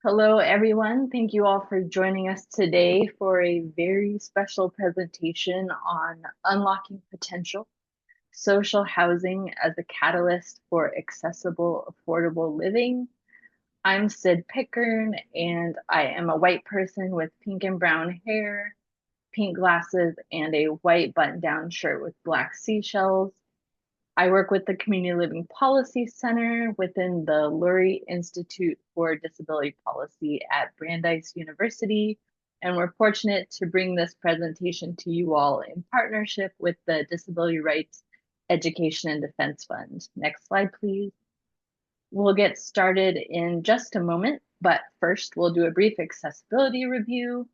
Hello, everyone. Thank you all for joining us today for a very special presentation on unlocking potential, social housing as a catalyst for accessible, affordable living. I'm Sid Pickern, and I am a white person with pink and brown hair, pink glasses, and a white button-down shirt with black seashells. I work with the Community Living Policy Center within the Lurie Institute for Disability Policy at Brandeis University, and we're fortunate to bring this presentation to you all in partnership with the Disability Rights Education and Defense Fund. Next slide, please. We'll get started in just a moment, but first we'll do a brief accessibility review.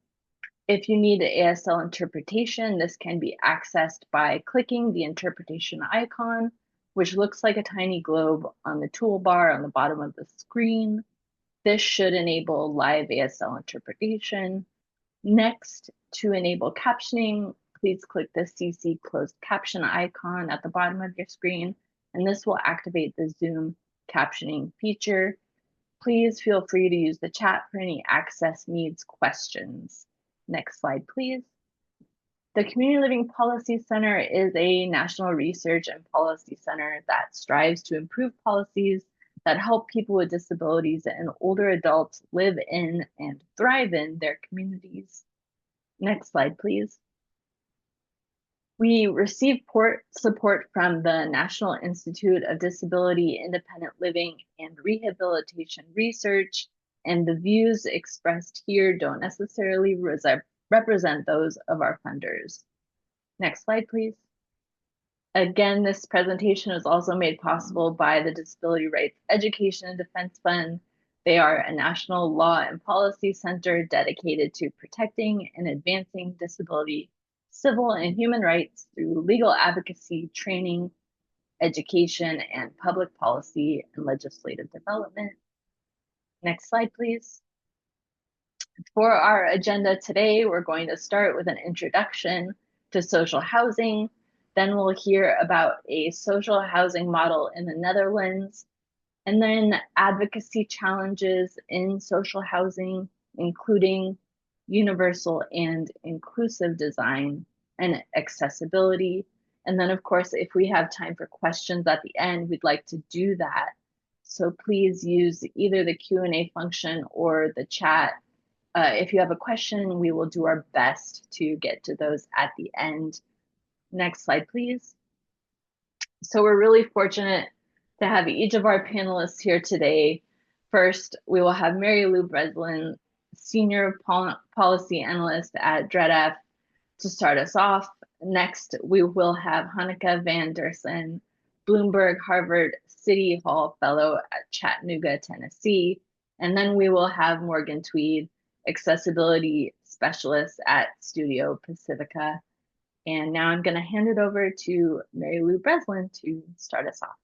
If you need ASL interpretation, this can be accessed by clicking the interpretation icon, which looks like a tiny globe on the toolbar on the bottom of the screen. This should enable live ASL interpretation. Next, to enable captioning, please click the CC closed caption icon at the bottom of your screen, and this will activate the Zoom captioning feature. Please feel free to use the chat for any access needs questions. Next slide, please. The Community Living Policy Center is a national research and policy center that strives to improve policies that help people with disabilities and older adults live in and thrive in their communities. Next slide, please. We receive support from the National Institute of Disability, Independent Living, and Rehabilitation Research, and the views expressed here don't necessarily represent those of our funders. Next slide, please. Again, this presentation is also made possible by the Disability Rights Education and Defense Fund. They are a national law and policy center dedicated to protecting and advancing disability, civil and human rights through legal advocacy, training, education, and public policy and legislative development. Next slide, please. For our agenda today, we're going to start with an introduction to social housing. Then we'll hear about a social housing model in the Netherlands, and then advocacy challenges in social housing, including universal and inclusive design and accessibility. And then, of course, if we have time for questions at the end, we'd like to do that. So please use either the Q&A function or the chat. If you have a question, we will do our best to get to those at the end. Next slide, please. So we're really fortunate to have each of our panelists here today. First, we will have Mary Lou Breslin, Senior Policy Analyst at DREDF, to start us off. Next, we will have Hanneke van Dersen, Bloomberg Harvard City Hall Fellow at Chattanooga, Tennessee. And then we will have Morgan Tweed, Accessibility Specialist at Studio Pacifica. And now I'm going to hand it over to Mary Lou Breslin to start us off.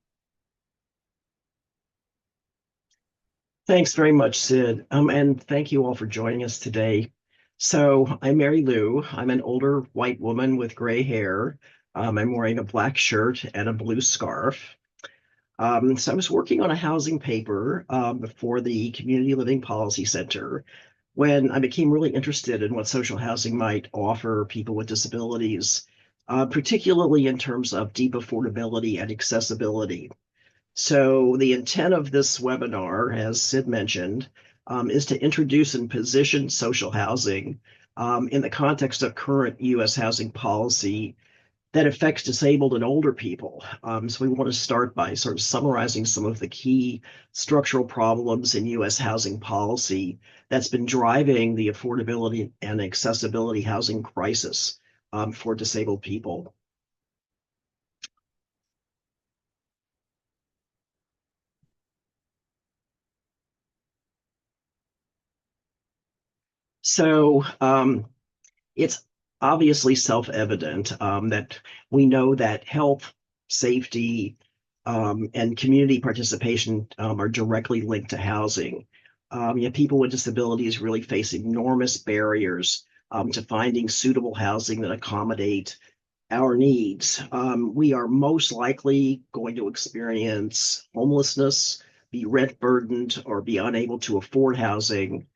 Thanks very much, Sid. And thank you all for joining us today. So I'm Mary Lou. I'm an older white woman with gray hair. I'm wearing a black shirt and a blue scarf. So I was working on a housing paper for the Community Living Policy Center when I became really interested in what social housing might offer people with disabilities, particularly in terms of deep affordability and accessibility. So the intent of this webinar, as Sid mentioned, is to introduce and position social housing in the context of current U.S. housing policy that affects disabled and older people. So we want to start by sort of summarizing some of the key structural problems in U.S. housing policy that's been driving the affordability and accessibility housing crisis for disabled people. So it's obviously self-evident that we know that health, safety, and community participation are directly linked to housing. Yet people with disabilities really face enormous barriers to finding suitable housing that accommodate our needs. We are most likely going to experience homelessness be rent burdened, or be unable to afford housing.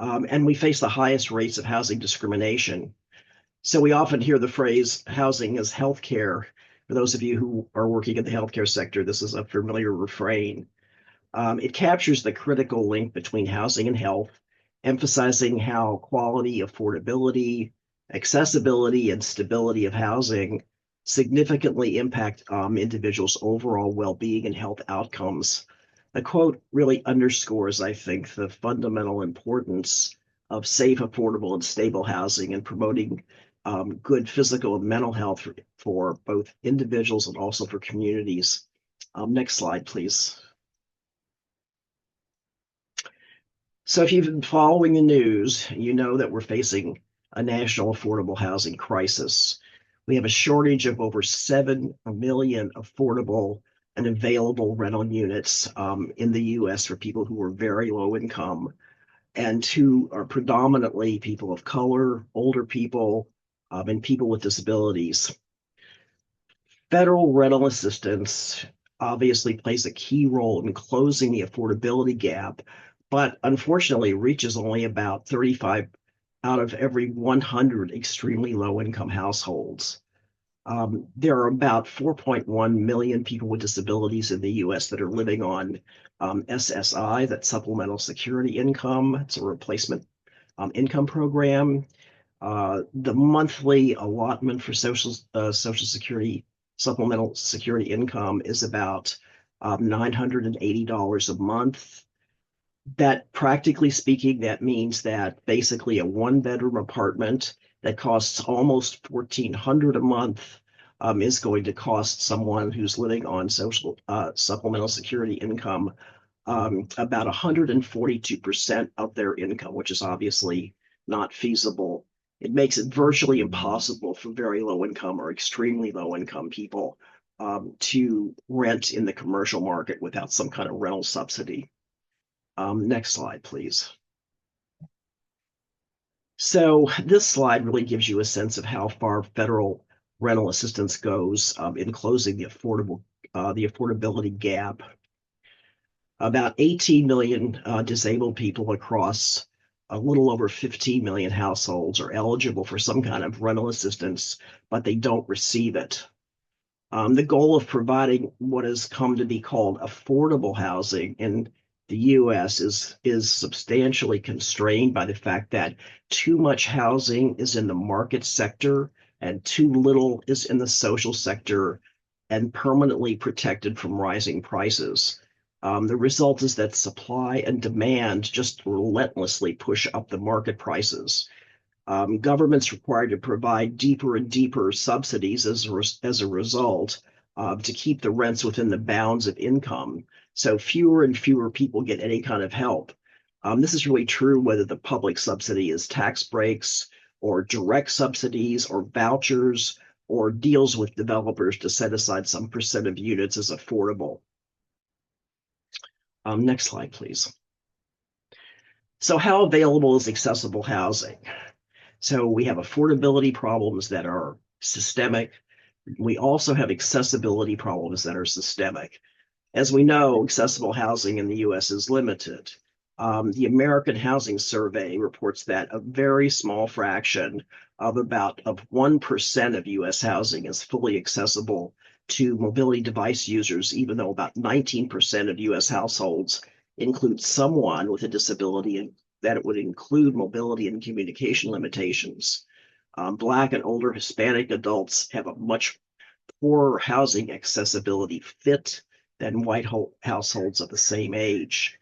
And we face the highest rates of housing discrimination. So we often hear the phrase housing is healthcare. For those of you who are working in the healthcare sector, this is a familiar refrain. It captures the critical link between housing and health, emphasizing how quality, affordability, accessibility, and stability of housing significantly impact individuals' overall well-being and health outcomes. The quote really underscores, I think, the fundamental importance of safe, affordable, and stable housing and promoting good physical and mental health for both individuals and also for communities. Next slide, please. So if you've been following the news, you know that we're facing a national affordable housing crisis. We have a shortage of over 7 million affordable and available rental units in the US for people who are very low income and who are predominantly people of color, older people, and people with disabilities. Federal rental assistance obviously plays a key role in closing the affordability gap, but unfortunately reaches only about 35 out of every 100 extremely low income households. There are about 4.1 million people with disabilities in the US that are living on SSI, that's supplemental security income. It's a replacement income program. The monthly allotment for Social Security supplemental security income is about $980 a month. That, practically speaking, that means that basically a one-bedroom apartment that costs almost $1,400 a month is going to cost someone who's living on social supplemental security income about 142% of their income, which is obviously not feasible. It makes it virtually impossible for very low income or extremely low income people to rent in the commercial market without some kind of rental subsidy. Next slide, please. So this slide really gives you a sense of how far federal rental assistance goes in closing the affordability gap. About 18 million disabled people across a little over 15 million households are eligible for some kind of rental assistance, but they don't receive it. The goal of providing what has come to be called affordable housing in the US is substantially constrained by the fact that too much housing is in the market sector and too little is in the social sector and permanently protected from rising prices. The result is that supply and demand just relentlessly push up the market prices. Government's required to provide deeper and deeper subsidies as a result to keep the rents within the bounds of income. So fewer and fewer people get any kind of help. This is really true whether the public subsidy is tax breaks or direct subsidies or vouchers or deals with developers to set aside some percent of units as affordable. Next slide, please. So how available is accessible housing? So we have affordability problems that are systemic. We also have accessibility problems that are systemic. As we know, accessible housing in the US is limited. The American Housing Survey reports that a very small fraction of 1% of US housing is fully accessible to mobility device users, even though about 19% of US households include someone with a disability, and that it would include mobility and communication limitations. Black and older Hispanic adults have a much poorer housing accessibility fit than white households of the same age.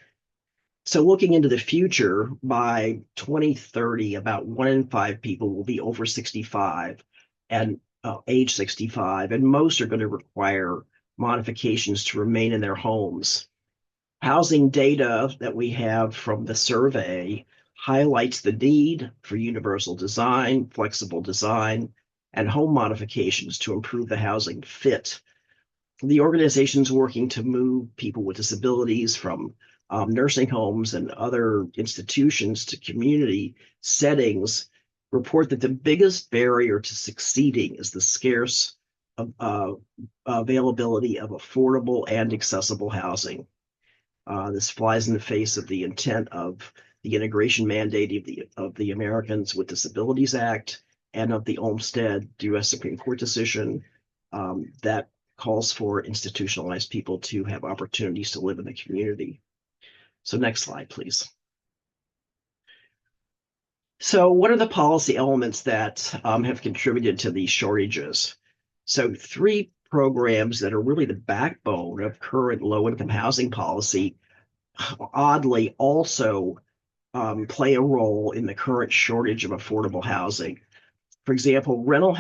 So looking into the future, by 2030, about 1 in 5 people will be over 65 and age 65, and most are going to require modifications to remain in their homes. Housing data that we have from the survey highlights the need for universal design, flexible design, and home modifications to improve the housing fit. The organizations working to move people with disabilities from nursing homes and other institutions to community settings report that the biggest barrier to succeeding is the scarce availability of affordable and accessible housing. This flies in the face of the intent of the integration mandate of the Americans with Disabilities Act and of the Olmstead U.S. Supreme Court decision that calls for institutionalized people to have opportunities to live in the community. So next slide, please. So what are the policy elements that have contributed to these shortages? So three programs that are really the backbone of current low-income housing policy oddly also play a role in the current shortage of affordable housing. For example, rental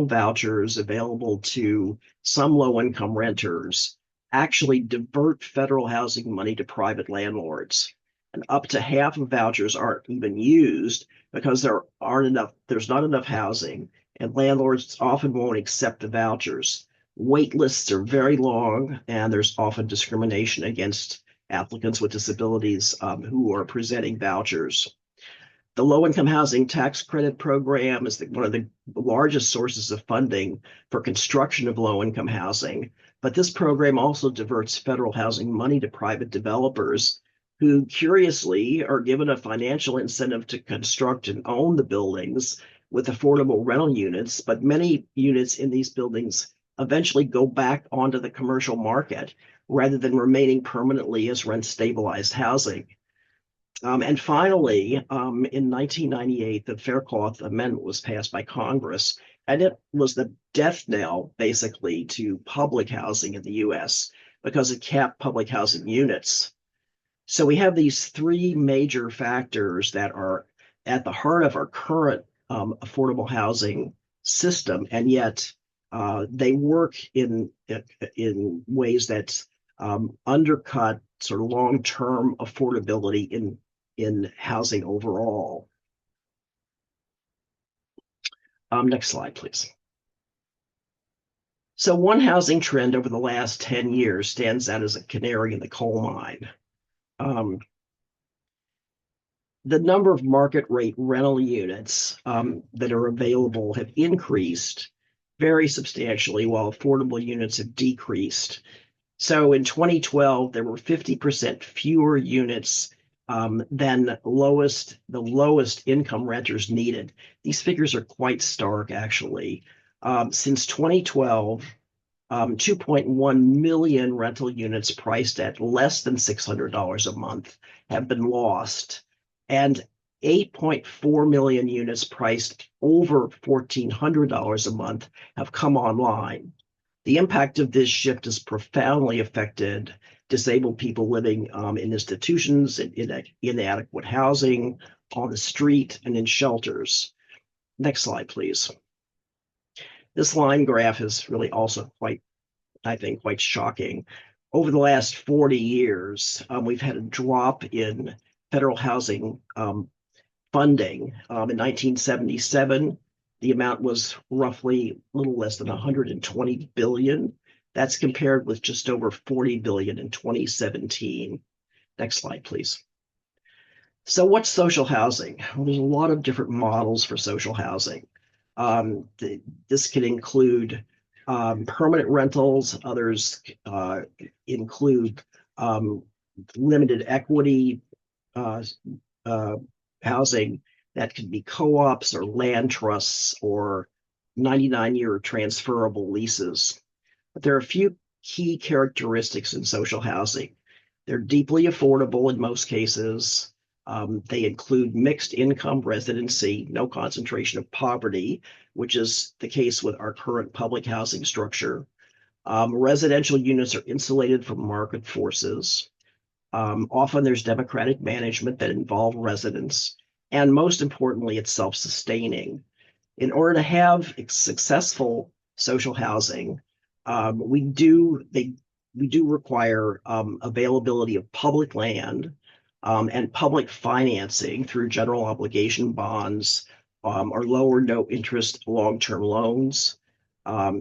vouchers available to some low-income renters actually divert federal housing money to private landlords. And up to half of vouchers aren't even used because there's not enough housing, and landlords often won't accept the vouchers. Wait lists are very long, and there's often discrimination against applicants with disabilities who are presenting vouchers. The low-income housing tax credit program is one of the largest sources of funding for construction of low-income housing, but this program also diverts federal housing money to private developers who curiously are given a financial incentive to construct and own the buildings with affordable rental units, but many units in these buildings eventually go back onto the commercial market rather than remaining permanently as rent-stabilized housing. And finally, in 1998, the Fair Cloth Amendment was passed by Congress, and it was the death knell, basically, to public housing in the U.S. because it capped public housing units. So we have these three major factors that are at the heart of our current affordable housing system, and yet they work in ways that undercut sort of long-term affordability in housing overall. Next slide, please. So one housing trend over the last 10 years stands out as a canary in the coal mine. The number of market rate rental units that are available have increased very substantially, while affordable units have decreased. So in 2012, there were 50% fewer units than the lowest income renters needed. These figures are quite stark, actually. Since 2012, 2.1 million rental units priced at less than $600 a month have been lost, and 8.4 million units priced over $1,400 a month have come online. The impact of this shift has profoundly affected disabled people living in institutions, in inadequate housing, on the street, and in shelters. Next slide, please. This line graph is really also quite shocking. Over the last 40 years, we've had a drop in federal housing funding. In 1977, the amount was roughly a little less than 120 billion. That's compared with just over 40 billion in 2017. Next slide, please. So what's social housing? Well, there's a lot of different models for social housing. This can include permanent rentals. Others include limited equity housing that can be co-ops or land trusts or 99-year transferable leases. But there are a few key characteristics in social housing. They're deeply affordable in most cases. They include mixed income residency, no concentration of poverty, which is the case with our current public housing structure. Residential units are insulated from market forces. Often there's democratic management that involve residents. And most importantly, it's self-sustaining. In order to have successful social housing, we do require availability of public land and public financing through general obligation bonds or lower no interest long-term loans,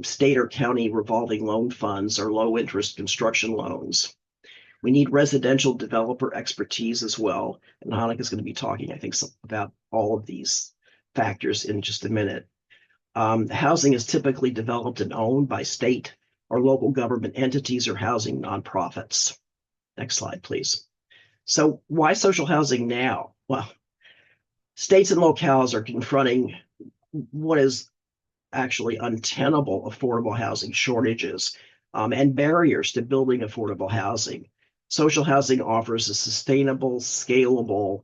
state or county revolving loan funds, or low interest construction loans. We need residential developer expertise as well. And Hanukkah is going to be talking, I think, about all of these factors in just a minute. Housing is typically developed and owned by state or local government entities or housing nonprofits. Next slide, please. So why social housing now? Well, states and locales are confronting what is actually untenable affordable housing shortages and barriers to building affordable housing. Social housing offers a sustainable, scalable,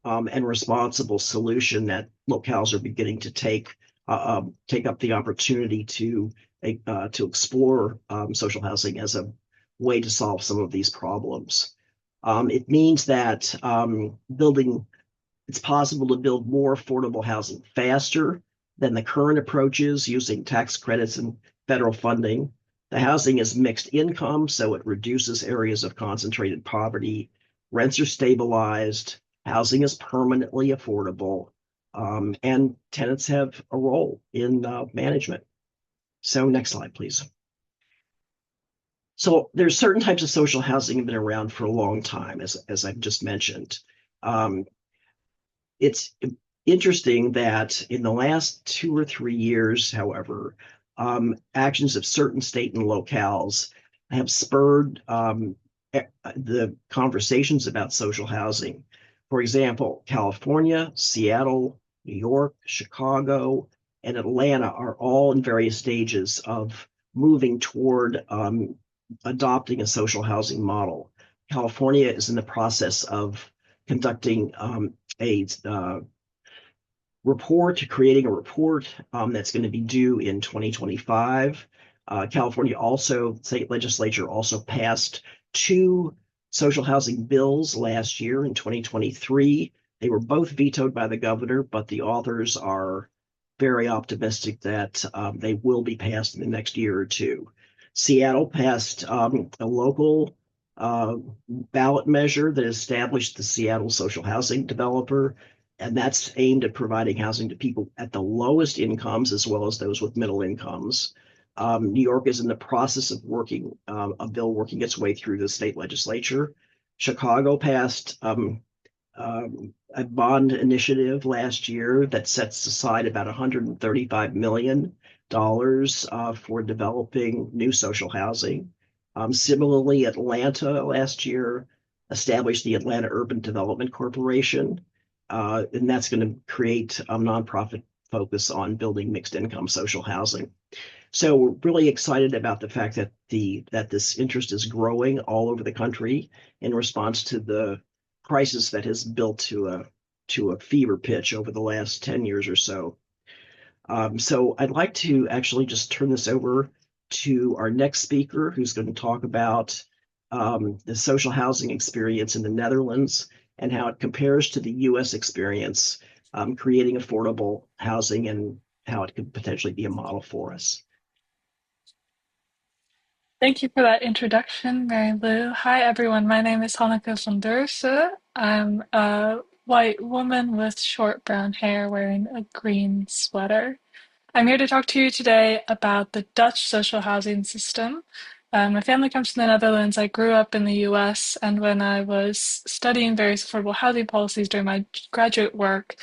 and responsible solution that locales are beginning to take up the opportunity to explore social housing as a way to solve some of these problems. It means that building it's possible to build more affordable housing faster than the current approaches using tax credits and federal funding. The housing is mixed income, so it reduces areas of concentrated poverty. Rents are stabilized, housing is permanently affordable, and tenants have a role in management. So, next slide, please. So, there's certain types of social housing that have been around for a long time, as I've just mentioned. Um, it's interesting that in the last 2 or 3 years, however, actions of certain state and locales have spurred the conversations about social housing. For example, California, Seattle, New York, Chicago, and Atlanta are all in various stages of moving toward adopting a social housing model. California is in the process of conducting a creating a report that's going to be due in 2025. California also, state legislature also passed two social housing bills last year in 2023. They were both vetoed by the governor, but the authors are very optimistic that they will be passed in the next year or two. Seattle passed a local ballot measure that established the Seattle social housing developer, and that's aimed at providing housing to people at the lowest incomes as well as those with middle incomes. New York is in the process of working a bill working its way through the state legislature. Chicago passed a bond initiative last year that sets aside about $135 million for developing new social housing. Similarly, Atlanta last year established the Atlanta Urban Development Corporation, and that's going to create a nonprofit focus on building mixed income social housing. So we're really excited about the fact that this interest is growing all over the country in response to the crisis that has built to a fever pitch over the last 10 years or so. So I'd like to actually just turn this over to our next speaker, who's going to talk about the social housing experience in the Netherlands and how it compares to the U.S. experience, creating affordable housing and how it could potentially be a model for us. Thank you for that introduction, Mary Lou. Hi, everyone. My name is Hanneke van Deursen. I'm a white woman with short brown hair wearing a green sweater. I'm here to talk to you today about the Dutch social housing system. My family comes from the Netherlands. I grew up in the US, and when I was studying various affordable housing policies during my graduate work,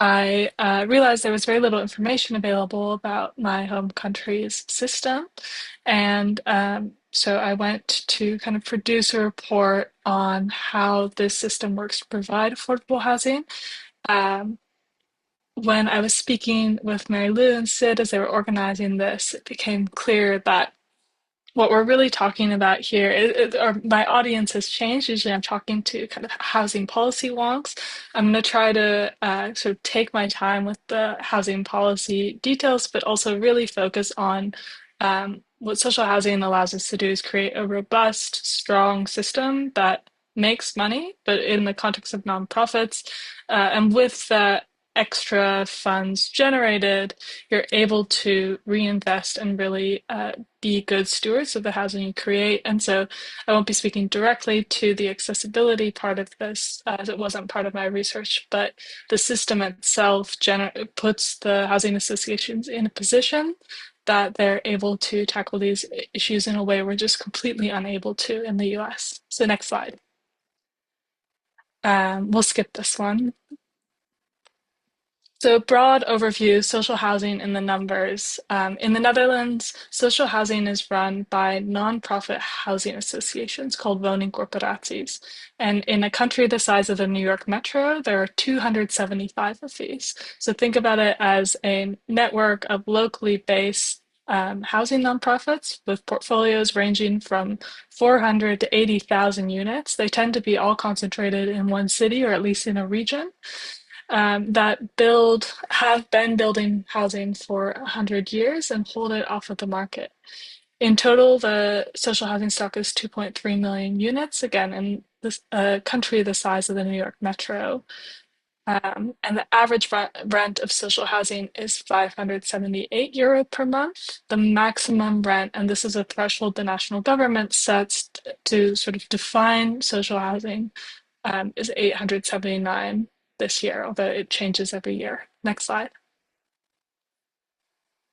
I realized there was very little information available about my home country's system. And so I went to kind of produce a report on how this system works to provide affordable housing. Um, when I was speaking with Mary Lou and Sid as they were organizing this, it became clear that what we're really talking about here or my audience has changed. Usually I'm talking to kind of housing policy wonks. I'm going to try to sort of take my time with the housing policy details, but also really focus on what social housing allows us to do is create a robust, strong system that makes money, but in the context of nonprofits. And with that extra funds generated, you're able to reinvest and really be good stewards of the housing you create. And so I won't be speaking directly to the accessibility part of this, as it wasn't part of my research, but the system itself puts the housing associations in a position that they're able to tackle these issues in a way we're just completely unable to in the US. So next slide. We'll skip this one. So, broad overview, social housing in the numbers. In the Netherlands, social housing is run by nonprofit housing associations called woningcorporaties. And in a country the size of the New York Metro, there are 275 of these. So think about it as a network of locally based housing nonprofits with portfolios ranging from 400 to 80,000 units. They tend to be all concentrated in one city or at least in a region that have been building housing for 100 years and hold it off of the market. In total, the social housing stock is 2.3 million units, again, in this country the size of the New York Metro. And the average rent of social housing is 578 euro per month. The maximum rent, and this is a threshold the national government sets to sort of define social housing, is 879 this year, although it changes every year. Next slide.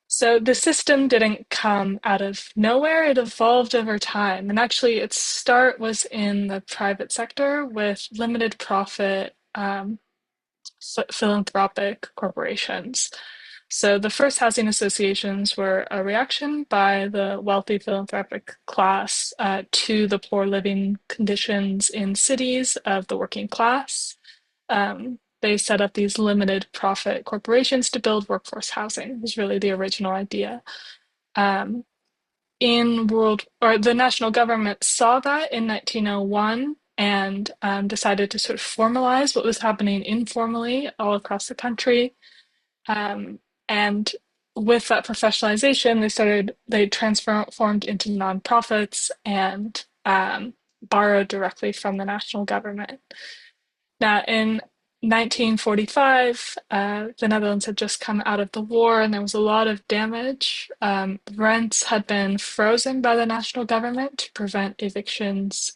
So the system didn't come out of nowhere, it evolved over time. And actually, its start was in the private sector with limited profit philanthropic corporations. So the first housing associations were a reaction by the wealthy philanthropic class to the poor living conditions in cities of the working class. They set up these limited profit corporations to build workforce housing. It was really the original idea. Um, the national government saw that in 1901 and decided to sort of formalize what was happening informally all across the country. And with that professionalization, they transformed into nonprofits and borrowed directly from the national government. Now, in 1945, the Netherlands had just come out of the war and there was a lot of damage. Rents had been frozen by the national government to prevent evictions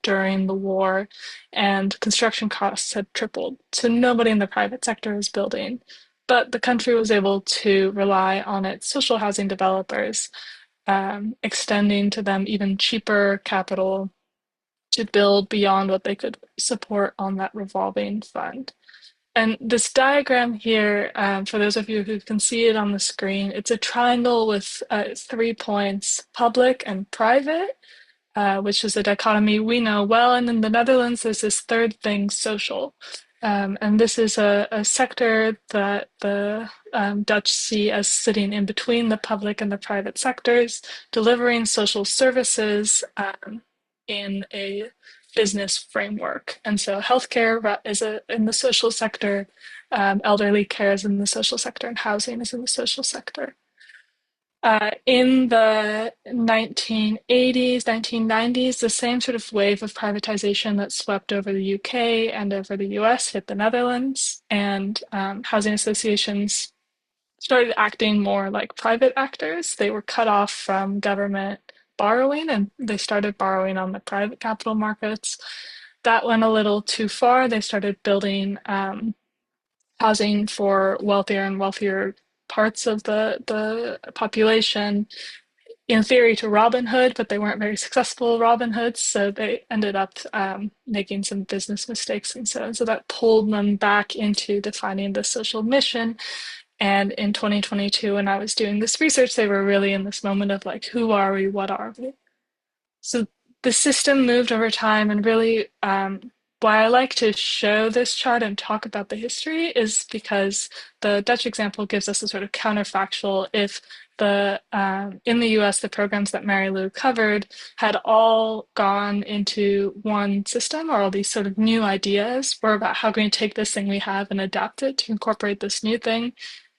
during the war, and construction costs had tripled. So nobody in the private sector was building. But the country was able to rely on its social housing developers, extending to them even cheaper capital to build beyond what they could support on that revolving fund. And this diagram here, for those of you who can see it on the screen, it's a triangle with 3 points, public and private, which is a dichotomy we know well. And in the Netherlands, there's this third thing, social. And this is a sector that the Dutch see as sitting in between the public and the private sectors, delivering social services in a business framework. And so healthcare is in the social sector, elderly care is in the social sector, and housing is in the social sector. In the 1980s, 1990s, the same sort of wave of privatization that swept over the UK and over the US hit the Netherlands, and housing associations started acting more like private actors. They were cut off from government borrowing and they started borrowing on the private capital markets. That went a little too far. They started building housing for wealthier and wealthier parts of the population, in theory to Robin Hood, but they weren't very successful Robin Hoods, so they ended up making some business mistakes, and so that pulled them back into defining the social mission. And in 2022, when I was doing this research, they were really in this moment of like, who are we? What are we? So the system moved over time, and really, why I like to show this chart and talk about the history is because the Dutch example gives us a sort of counterfactual. If in the US, the programs that Mary Lou covered had all gone into one system, or all these sort of new ideas were about how can we take this thing we have and adapt it to incorporate this new thing,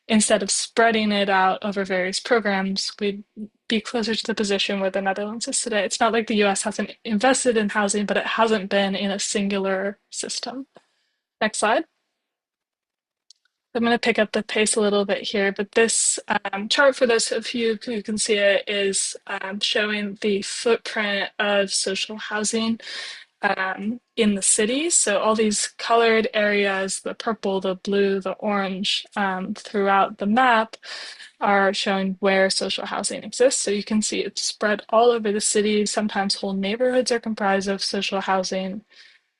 instead of spreading it out over various programs, we'd be closer to the position where the Netherlands is today. It's not like the US hasn't invested in housing, but it hasn't been in a singular system. Next slide. I'm going to pick up the pace a little bit here, but this chart, for those of you who can see it, is showing the footprint of social housing in the cities. So all these colored areas, the purple, the blue, the orange, throughout the map are showing where social housing exists. So you can see it's spread all over the city. Sometimes whole neighborhoods are comprised of social housing.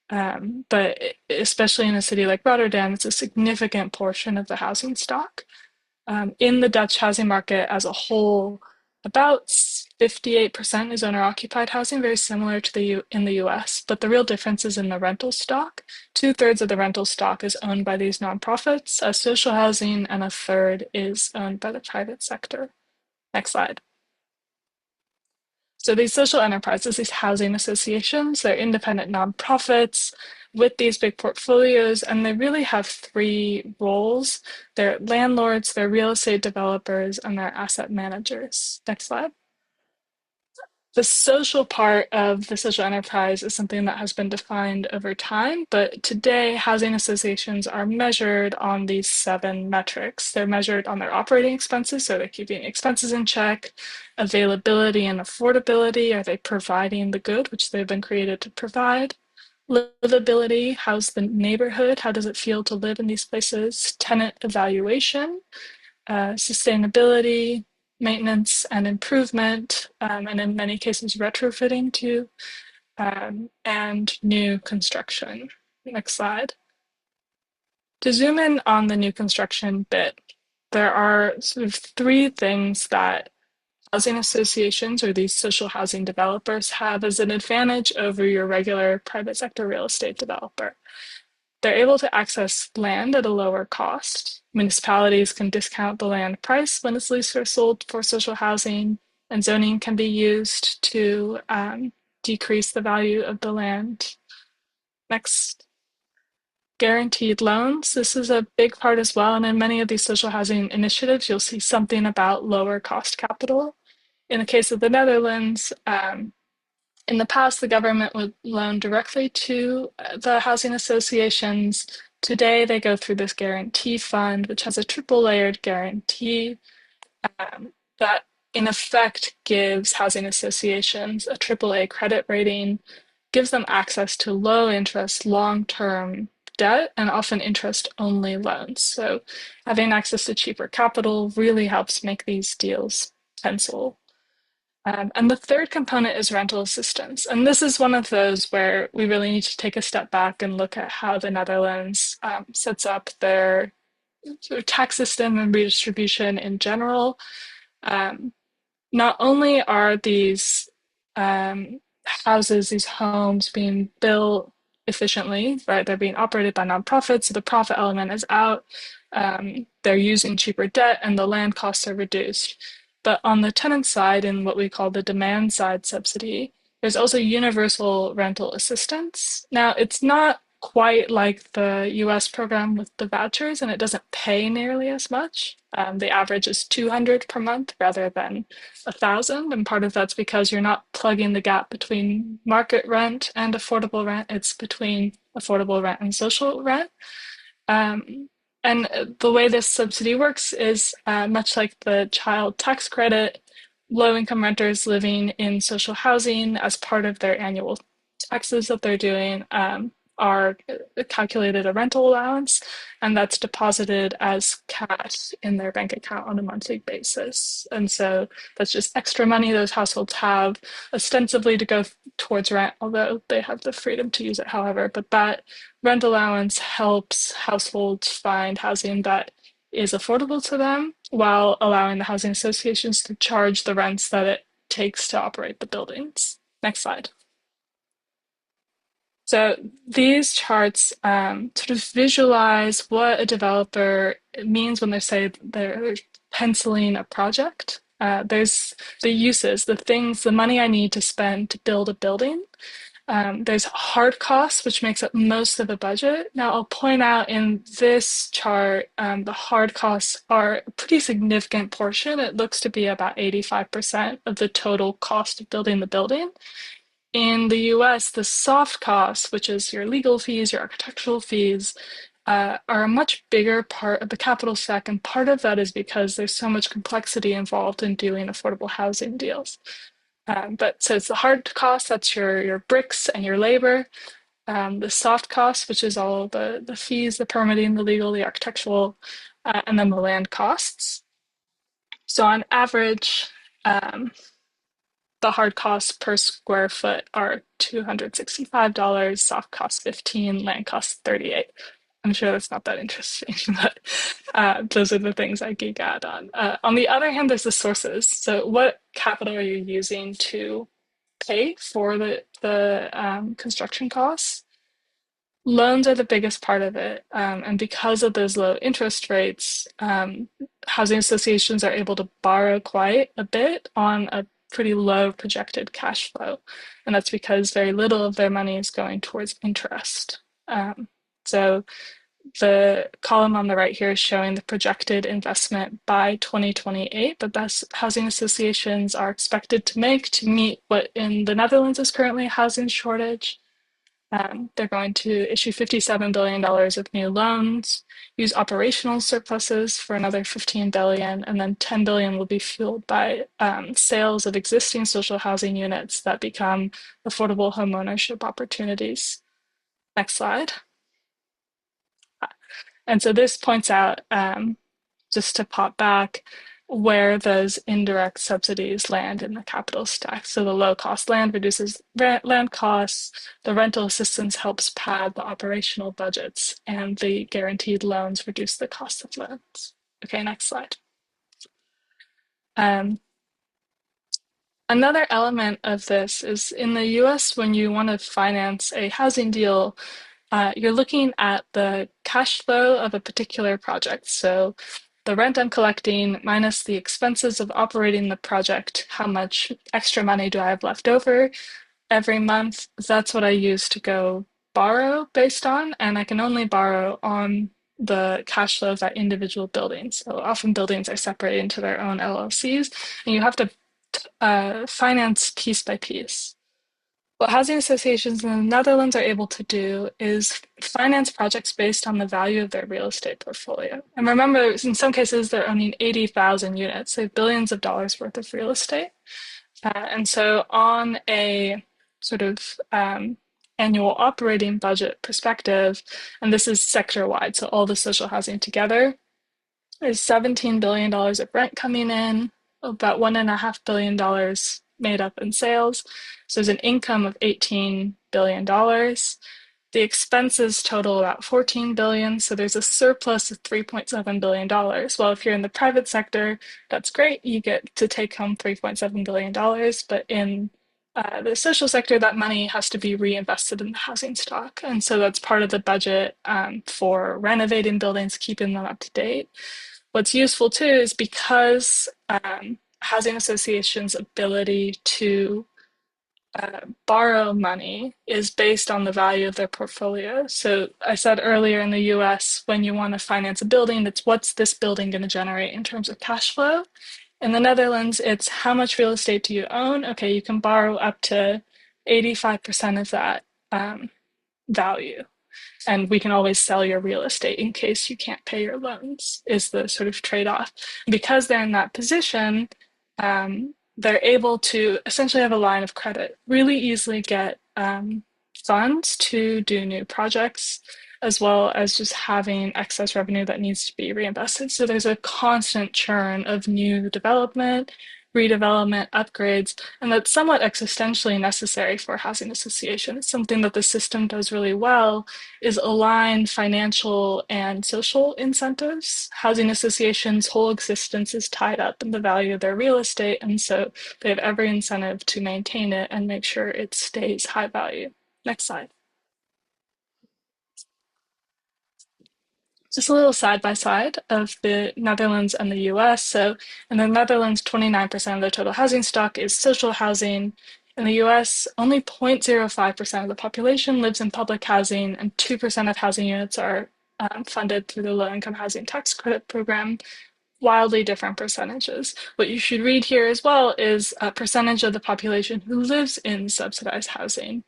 But especially in a city like Rotterdam, it's a significant portion of the housing stock. In the Dutch housing market as a whole, about 58% is owner-occupied housing, very similar to in the US, but the real difference is in the rental stock. Two-thirds of the rental stock is owned by these nonprofits as social housing, and a third is owned by the private sector. Next slide. So these social enterprises, these housing associations, they're independent nonprofits with these big portfolios, and they really have three roles. They're landlords, they're real estate developers, and they're asset managers. Next slide. The social part of the social enterprise is something that has been defined over time, but today housing associations are measured on these 7 metrics. They're measured on their operating expenses, so they're keeping expenses in check, availability and affordability, are they providing the good which they've been created to provide? Livability, how's the neighborhood, how does it feel to live in these places? Tenant evaluation, sustainability, maintenance and improvement, and in many cases retrofitting too, and new construction. Next slide. To zoom in on the new construction bit, there are sort of 3 things that housing associations or these social housing developers have as an advantage over your regular private sector real estate developer. They're able to access land at a lower cost. Municipalities can discount the land price when it's leased or sold for social housing, and zoning can be used to decrease the value of the land. Next. Guaranteed loans. This is a big part as well, and in many of these social housing initiatives, you'll see something about lower cost capital. In the case of the Netherlands, in the past, the government would loan directly to the housing associations. Today, they go through this guarantee fund, which has a triple layered guarantee that, in effect, gives housing associations a AAA credit rating, gives them access to low interest, long term debt, and often interest only loans. So, having access to cheaper capital really helps make these deals pencil. And the third component is rental assistance. And this is one of those where we really need to take a step back and look at how the Netherlands sets up their sort of tax system and redistribution in general. Not only are these houses, these homes being built efficiently, right? They're being operated by nonprofits, so the profit element is out. They're using cheaper debt and the land costs are reduced. But on the tenant side, in what we call the demand side subsidy, there's also universal rental assistance. Now, it's not quite like the US program with the vouchers, and it doesn't pay nearly as much. The average is 200 per month rather than 1,000, and part of that's because you're not plugging the gap between market rent and affordable rent. It's between affordable rent and social rent. And the way this subsidy works is much like the child tax credit, low-income renters living in social housing as part of their annual taxes that they're doing are calculated a rental allowance, and that's deposited as cash in their bank account on a monthly basis. And so that's just extra money those households have ostensibly to go towards rent, although they have the freedom to use it however. But that rent allowance helps households find housing that is affordable to them while allowing the housing associations to charge the rents that it takes to operate the buildings. Next slide. So these charts sort of visualize what a developer means when they say they're penciling a project. There's the uses, the things, the money I need to spend to build a building. There's hard costs, which makes up most of the budget. Now, I'll point out in this chart, the hard costs are a pretty significant portion. It looks to be about 85% of the total cost of building the building. In the US, the soft costs, which is your legal fees, your architectural fees, are a much bigger part of the capital stack. And part of that is because there's so much complexity involved in doing affordable housing deals. But so it's the hard cost, that's your bricks and your labor. The soft costs, which is all the fees, the permitting, the legal, the architectural, and then the land costs. So on average, the hard costs per square foot are $265, soft costs 15, land costs 38. I'm sure that's not that interesting, but those are the things I geek out on. On the other hand, there's the sources. So what capital are you using to pay for the construction costs? Loans are the biggest part of it. And because of those low interest rates, housing associations are able to borrow quite a bit on a pretty low projected cash flow. And that's because very little of their money is going towards interest. So the column on the right here is showing the projected investment by 2028 that thus housing associations are expected to make to meet what in the Netherlands is currently a housing shortage. They're going to issue $57 billion of new loans, use operational surpluses for another 15 billion, and then 10 billion will be fueled by sales of existing social housing units that become affordable homeownership opportunities. Next slide. And so this points out, just to pop back, where those indirect subsidies land in the capital stack. So the low cost land reduces land costs, the rental assistance helps pad the operational budgets, and the guaranteed loans reduce the cost of loans. Okay, next slide. Another element of this is in the US, when you want to finance a housing deal, you're looking at the cash flow of a particular project. So the rent I'm collecting minus the expenses of operating the project, how much extra money do I have left over every month? That's what I use to go borrow based on, and I can only borrow on the cash flow of that individual building. So often buildings are separated into their own LLCs, and you have to finance piece by piece. What housing associations in the Netherlands are able to do is finance projects based on the value of their real estate portfolio. And remember, in some cases, they're owning 80,000 units. They have billions of dollars worth of real estate. And so on a sort of annual operating budget perspective, and this is sector-wide, so all the social housing together, there's $17 billion of rent coming in, about $1.5 billion made up in sales. So there's an income of $18 billion. The expenses total about $14 billion. So there's a surplus of $3.7 billion. Well, if you're in the private sector, that's great. You get to take home $3.7 billion. But in the social sector, that money has to be reinvested in the housing stock. And so that's part of the budget for renovating buildings, keeping them up to date. What's useful too is because housing associations' ability to borrow money is based on the value of their portfolio. So I said earlier in the US, when you want to finance a building, it's what's this building going to generate in terms of cash flow. In the Netherlands, it's how much real estate do you own? Okay, you can borrow up to 85% of that value. And we can always sell your real estate in case you can't pay your loans, is the sort of trade-off. Because they're in that position, they're able to essentially have a line of credit, really easily get funds to do new projects, as well as just having excess revenue that needs to be reinvested. So there's a constant churn of new development, redevelopment, upgrades, and that's somewhat existentially necessary for a housing association. It's something that the system does really well is align financial and social incentives. Housing associations' whole existence is tied up in the value of their real estate, and so they have every incentive to maintain it and make sure it stays high value. Next slide. Just a little side by side of the Netherlands and the US. So in the Netherlands, 29% of the total housing stock is social housing. In the US, only 0.05% of the population lives in public housing, and 2% of housing units are funded through the low income housing tax credit program. Wildly different percentages. What you should read here as well is a percentage of the population who lives in subsidized housing.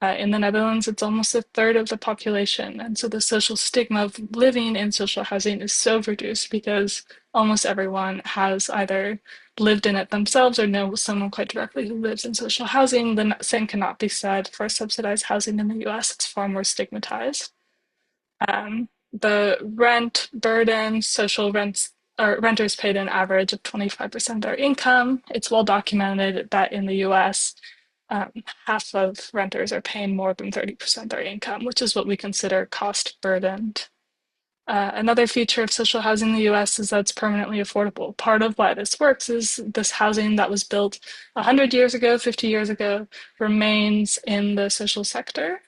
In the Netherlands, it's almost a third of the population. And so the social stigma of living in social housing is so reduced because almost everyone has either lived in it themselves or know someone quite directly who lives in social housing. The same cannot be said for subsidized housing in the US. It's far more stigmatized. The rent burden, social rents or renters paid an average of 25% of their income. It's well documented that in the US, half of renters are paying more than 30% of their income, which is what we consider cost burdened. Another feature of social housing in the US is that it's permanently affordable. Part of why this works is this housing that was built 100 years ago, 50 years ago, remains in the social sector,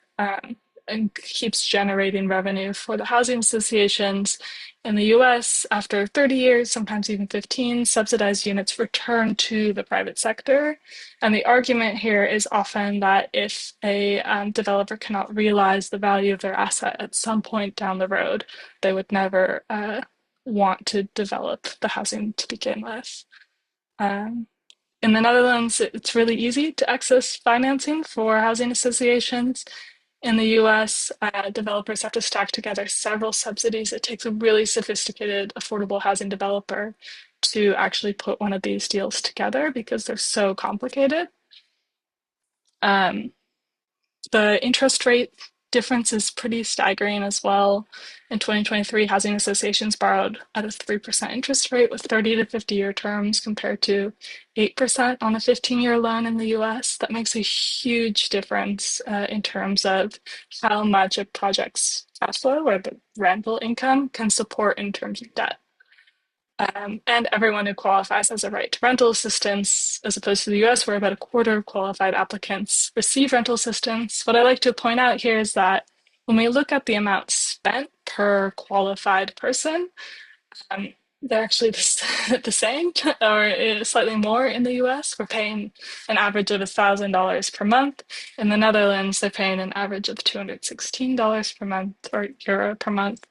and keeps generating revenue for the housing associations. In the US, after 30 years, sometimes even 15, subsidized units return to the private sector. And the argument here is often that if a developer cannot realize the value of their asset at some point down the road, they would never want to develop the housing to begin with. Um, in the Netherlands, it's really easy to access financing for housing associations. In the US, developers have to stack together several subsidies. It takes a really sophisticated, affordable housing developer to actually put one of these deals together because they're so complicated. Um, the interest rate difference is pretty staggering as well. In 2023, housing associations borrowed at a 3% interest rate with 30 to 50-year terms compared to 8% on a 15-year loan in the US. That makes a huge difference in terms of how much a project's cash flow or the rental income can support in terms of debt. And everyone who qualifies has a right to rental assistance, as opposed to the US, where about a quarter of qualified applicants receive rental assistance. What I like to point out here is that when we look at the amount spent per qualified person, they're actually the same or slightly more in the US. We're paying an average of $1,000 per month. In the Netherlands, they're paying an average of $216 per month or euro per month.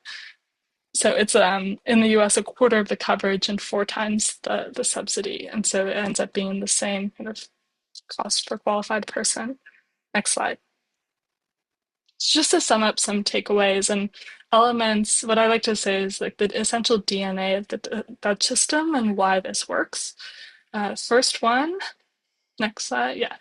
So it's in the US a quarter of the coverage and 4 times the subsidy. And so it ends up being the same kind of cost per qualified person. Next slide. So just to sum up some takeaways and elements, what I like to say is like the essential DNA of the Dutch system and why this works. First one, next slide, yeah.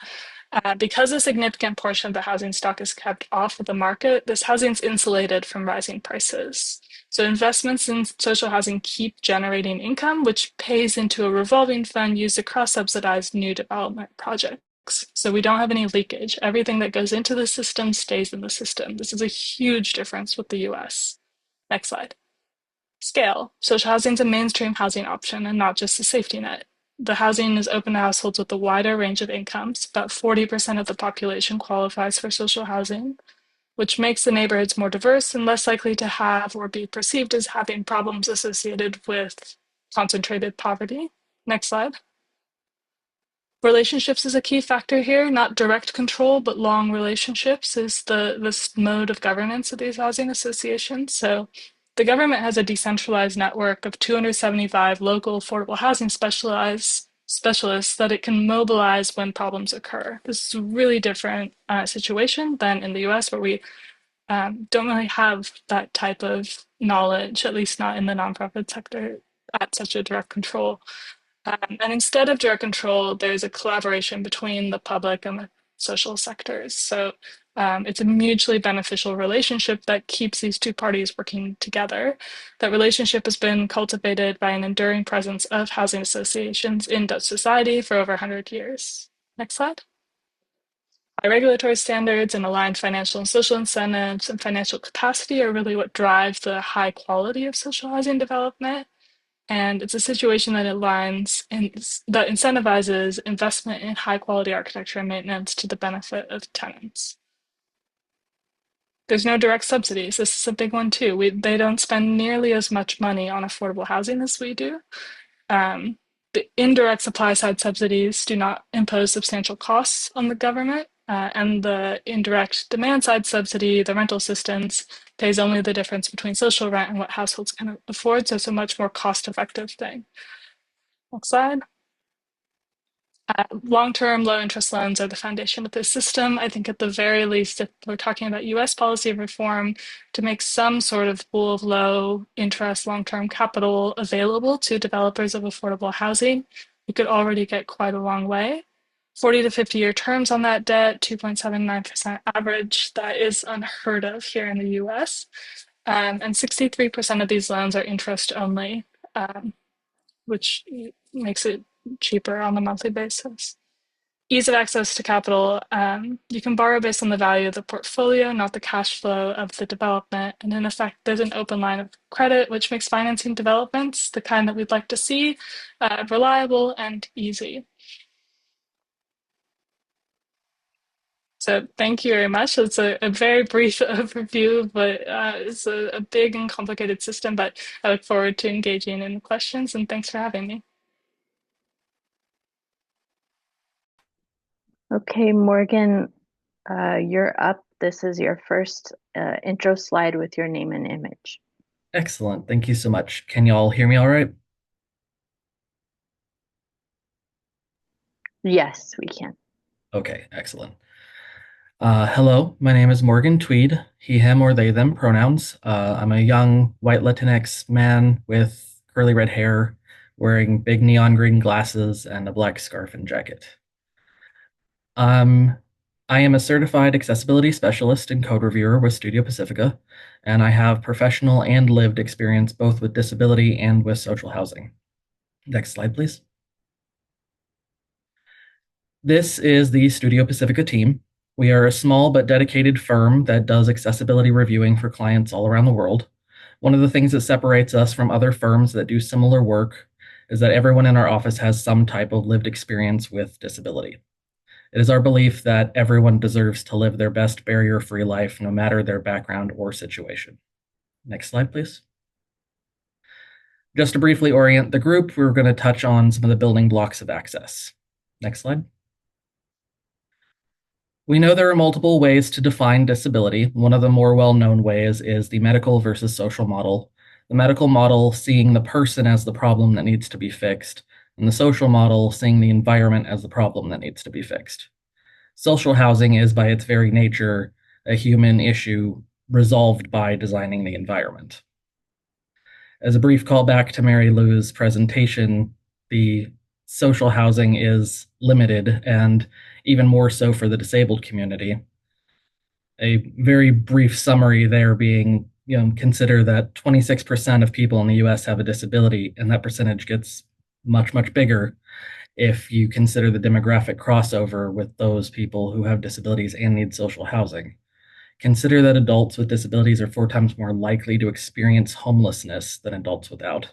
Because a significant portion of the housing stock is kept off of the market, this housing is insulated from rising prices. So investments in social housing keep generating income, which pays into a revolving fund used to cross-subsidize new development projects. So we don't have any leakage. Everything that goes into the system stays in the system. This is a huge difference with the US. Next slide. Scale. Social housing is a mainstream housing option and not just a safety net. The housing is open to households with a wider range of incomes. About 40% of the population qualifies for social housing, which makes the neighborhoods more diverse and less likely to have or be perceived as having problems associated with concentrated poverty. Next slide. Relationships is a key factor here, not direct control, but long relationships is this mode of governance of these housing associations. So the government has a decentralized network of 275 local affordable housing specialists that it can mobilize when problems occur. This is a really different situation than in the US, where we don't really have that type of knowledge, at least not in the nonprofit sector, at such a direct control. And instead of direct control, there's a collaboration between the public and the social sectors. So it's a mutually beneficial relationship that keeps these two parties working together. That relationship has been cultivated by an enduring presence of housing associations in Dutch society for over 100 years. Next slide. High regulatory standards and aligned financial and social incentives and financial capacity are really what drive the high quality of social housing development. And it's a situation that aligns and that incentivizes investment in high quality architecture and maintenance to the benefit of tenants. There's no direct subsidies. This is a big one too. They don't spend nearly as much money on affordable housing as we do. The indirect supply side subsidies do not impose substantial costs on the government, and the indirect demand side subsidy, the rental assistance, pays only the difference between social rent and what households can afford, so it's a much more cost-effective thing. Next slide. Long-term low-interest loans are the foundation of this system. I think at the very least, if we're talking about US policy reform, to make some sort of pool of low-interest long-term capital available to developers of affordable housing, we could already get quite a long way. 40 to 50-year terms on that debt, 2.79% average, that is unheard of here in the US. And 63% of these loans are interest only. which makes it cheaper on a monthly basis. Ease of access to capital. You can borrow based on the value of the portfolio, not the cash flow of the development. And in effect, there's an open line of credit, which makes financing developments, the kind that we'd like to see, reliable and easy. So thank you very much. It's a very brief overview, but it's a big and complicated system, but I look forward to engaging in questions, and thanks for having me. Okay, Morgan, you're up. This is your first intro slide with your name and image. Excellent. Thank you so much. Can you all hear me all right? Yes, we can. Okay, excellent. Hello, my name is Morgan Tweed, he, him, or they, them pronouns. I'm a young white Latinx man with curly red hair, wearing big neon green glasses and a black scarf and jacket. I am a certified accessibility specialist and code reviewer with Studio Pacifica, and I have professional and lived experience both with disability and with social housing. Next slide, please. This is the Studio Pacifica team. We are a small but dedicated firm that does accessibility reviewing for clients all around the world. One of the things that separates us from other firms that do similar work is that everyone in our office has some type of lived experience with disability. It is our belief that everyone deserves to live their best barrier-free life, no matter their background or situation. Next slide, please. Just to briefly orient the group, we're going to touch on some of the building blocks of access. Next slide. We know there are multiple ways to define disability. One of the more well-known ways is the medical versus social model. The medical model seeing the person as the problem that needs to be fixed, and the social model seeing the environment as the problem that needs to be fixed. Social housing is, by its very nature, a human issue resolved by designing the environment. As a brief callback to Mary Lou's presentation, the social housing is limited, and even more so for the disabled community. A very brief summary there being, consider that 26% of people in the US have a disability, and that percentage gets much, much bigger if you consider the demographic crossover with those people who have disabilities and need social housing. Consider that adults with disabilities are 4 times more likely to experience homelessness than adults without.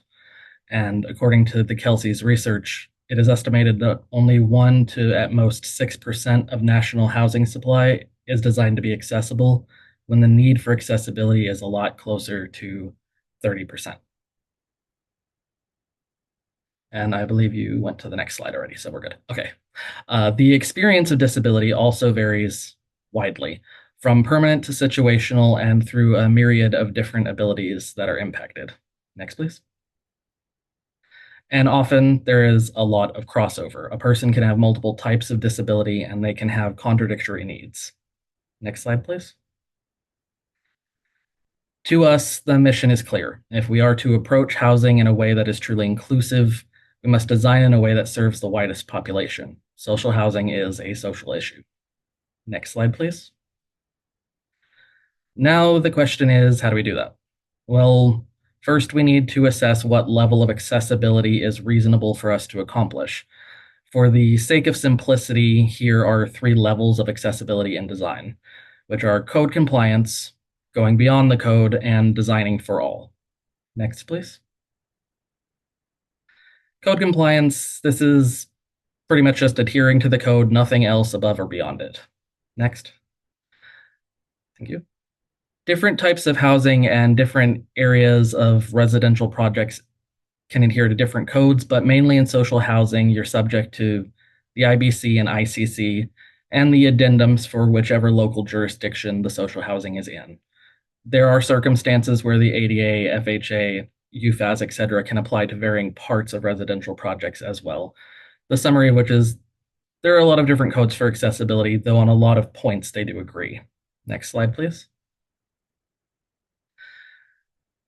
And according to the Kelsey's research, it is estimated that only 1 to at most 6% of national housing supply is designed to be accessible, when the need for accessibility is a lot closer to 30%. And I believe you went to the next slide already, so we're good. Okay. The experience of disability also varies widely, from permanent to situational and through a myriad of different abilities that are impacted. Next, please. And often there is a lot of crossover. A person can have multiple types of disability and they can have contradictory needs. Next slide, please. To us, the mission is clear. If we are to approach housing in a way that is truly inclusive, we must design in a way that serves the widest population. Social housing is a social issue. Next slide, please. Now the question is, how do we do that? Well, first we need to assess what level of accessibility is reasonable for us to accomplish. For the sake of simplicity, here are 3 levels of accessibility in design, which are code compliance, going beyond the code, and designing for all. Next, please. Code compliance, this is pretty much just adhering to the code, nothing else above or beyond it. Next. Thank you. Different types of housing and different areas of residential projects can adhere to different codes, but mainly in social housing, you're subject to the IBC and ICC and the addendums for whichever local jurisdiction the social housing is in. There are circumstances where the ADA, FHA, UFAS, etc. can apply to varying parts of residential projects as well. The summary of which is there are a lot of different codes for accessibility, though on a lot of points they do agree. Next slide, please.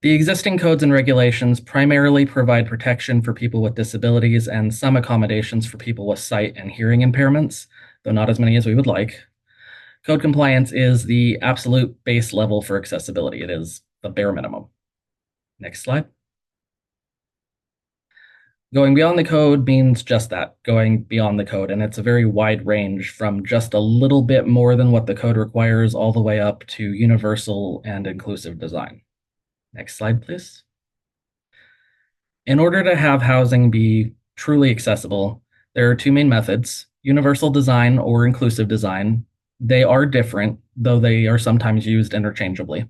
The existing codes and regulations primarily provide protection for people with disabilities and some accommodations for people with sight and hearing impairments, though not as many as we would like. Code compliance is the absolute base level for accessibility. It is the bare minimum. Next slide. Going beyond the code means just that, going beyond the code, and it's a very wide range from just a little bit more than what the code requires all the way up to universal and inclusive design. Next slide, please. In order to have housing be truly accessible, there are two main methods, universal design or inclusive design. They are different, though they are sometimes used interchangeably.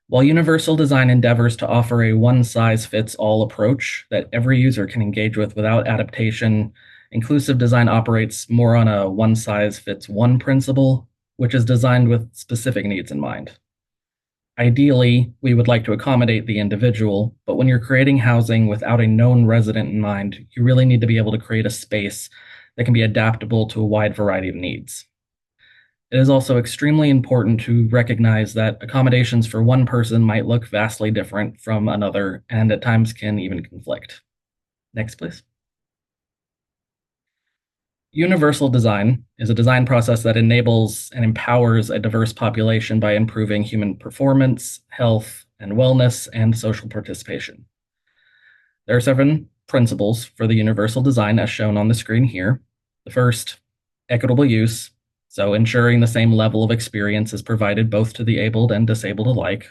While universal design endeavors to offer a one-size-fits-all approach that every user can engage with without adaptation, inclusive design operates more on a one-size-fits-one principle, which is designed with specific needs in mind. Ideally, we would like to accommodate the individual, but when you're creating housing without a known resident in mind, you really need to be able to create a space that can be adaptable to a wide variety of needs. It is also extremely important to recognize that accommodations for one person might look vastly different from another and at times can even conflict. Next, please. Universal design is a design process that enables and empowers a diverse population by improving human performance, health, and wellness, and social participation. There are 7 principles for the universal design as shown on the screen here. The first, equitable use, so ensuring the same level of experience is provided both to the abled and disabled alike.